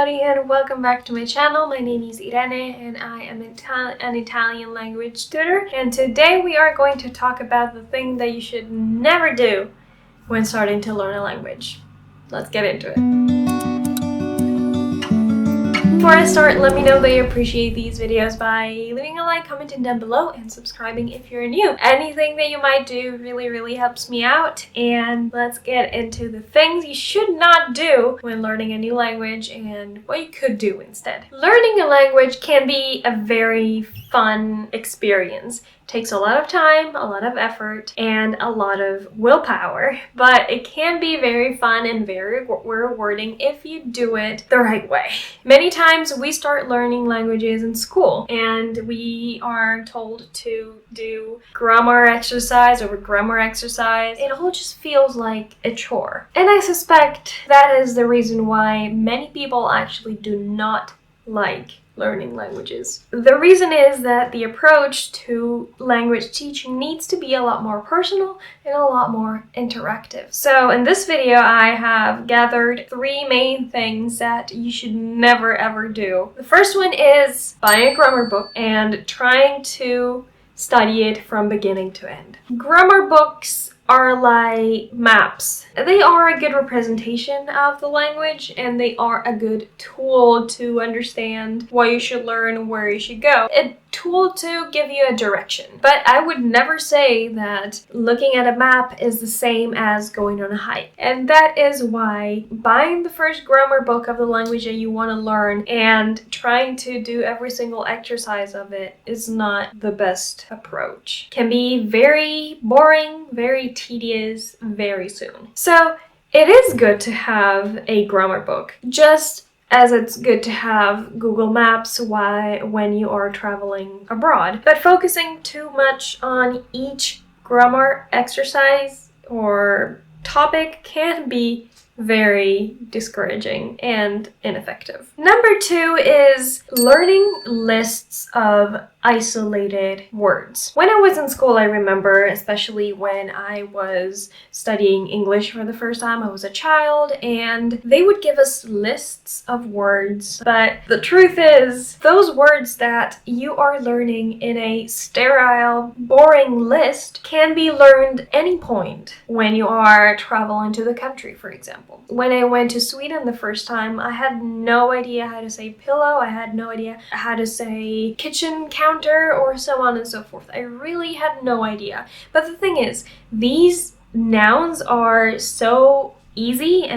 everybody and welcome back to my channel. My name is Irene and I am an Italian language tutor, and today we are going to talk about the thing that you should never do when starting to learn a language. Let's get into it. Before I start, let me know that you appreciate these videos by leaving a like, commenting down below, and subscribing if you're new. Anything that you might do really helps me out. And let's get into the things you should not do when learning a new language and what you could do instead. Learning a language can be a very fun experience. Takes a lot of time, a lot of effort, and a lot of willpower, but it can be very fun and very rewarding if you do it the right way. Many times we start learning languages in school and we are told to do grammar exercise over grammar exercise. It all just feels like a chore. And I suspect that is the reason why many people actually do not like learning languages. The reason is that the approach to language teaching needs to be a lot more personal and a lot more interactive. So in this video, I have gathered 3 main things that you should never ever do. The first one is buying a grammar book and trying to study it from beginning to end. Grammar books are like maps. They are a good representation of the language and they are a good tool to understand what you should learn, where you should go. A tool to give you a direction. But I would never say that looking at a map is the same as going on a hike. And that is why buying the first grammar book of the language that you want to learn and trying to do every single exercise of it is not the best approach. Can be very boring, very tedious very soon. So it is good to have a grammar book, just as it's good to have Google Maps when you are traveling abroad. But focusing too much on each grammar exercise or topic can be very discouraging and ineffective. Number 2 is learning lists of isolated words. When I was in school, I remember, especially when I was studying English for the first time, I was a child, and they would give us lists of words. But the truth is, those words that you are learning in a sterile, boring list can be learned any point when you are traveling to the country, for example. When I went to Sweden the first time, I had no idea how to say pillow, I had no idea how to say kitchen counter, or so on and so forth. I really had no idea. But the thing is, these nouns are so easy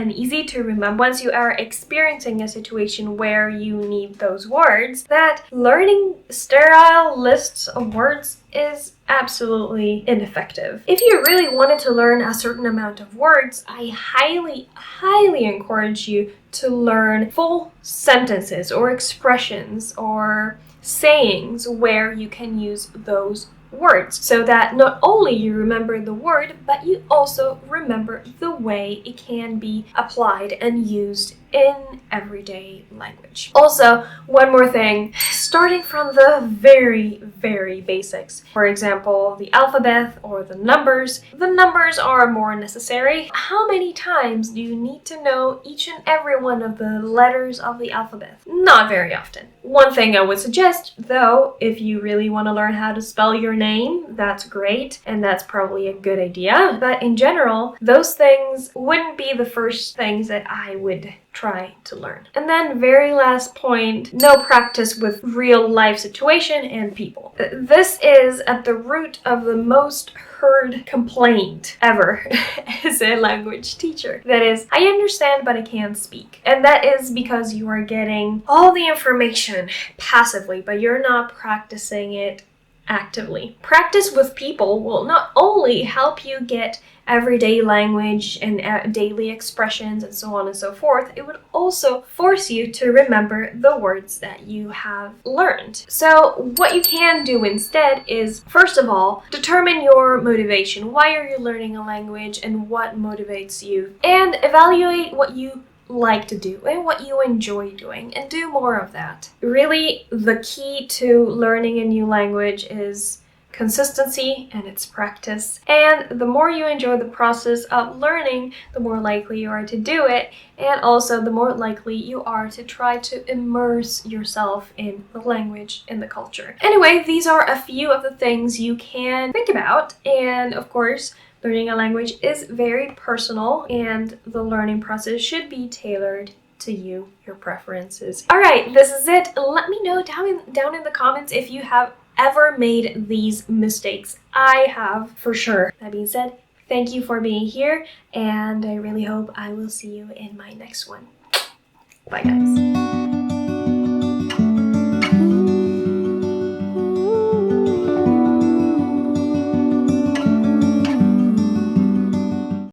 to remember once you are experiencing a situation where you need those words, that learning sterile lists of words is absolutely ineffective. If you really wanted to learn a certain amount of words, I highly encourage you to learn full sentences or expressions or sayings where you can use those words, so that not only you remember the word, but you also remember the way it can be applied and used in everyday language. Also, one more thing, starting from the very basics. For example, the alphabet or the numbers. The numbers are more necessary. How many times do you need to know each and every one of the letters of the alphabet? Not very often. One thing I would suggest, though, if you really want to learn how to spell your name, that's great, and that's probably a good idea. But in general, those things wouldn't be the first things that I would try to learn. And then very last point, no practice with real life situation and people. This is at the root of the most heard complaint ever as a language teacher. That is, I understand but I can't speak. And that is because you are getting all the information passively, but you're not practicing it actively. Practice with people will not only help you get everyday language and daily expressions and so on and so forth, it would also force you to remember the words that you have learned. So what you can do instead is, first of all, determine your motivation. Why are you learning a language and what motivates you? And evaluate what you like to do and what you enjoy doing, and do more of that. Really, the key to learning a new language is consistency and its practice. And the more you enjoy the process of learning, the more likely you are to do it, and also the more likely you are to try to immerse yourself in the language, in the culture. Anyway, these are a few of the things you can think about, and of course, learning a language is very personal, and the learning process should be tailored to you, your preferences. All right, this is it. Let me know down in the comments if you have ever made these mistakes. I have, for sure. That being said, thank you for being here, and I really hope I will see you in my next one. Bye, guys.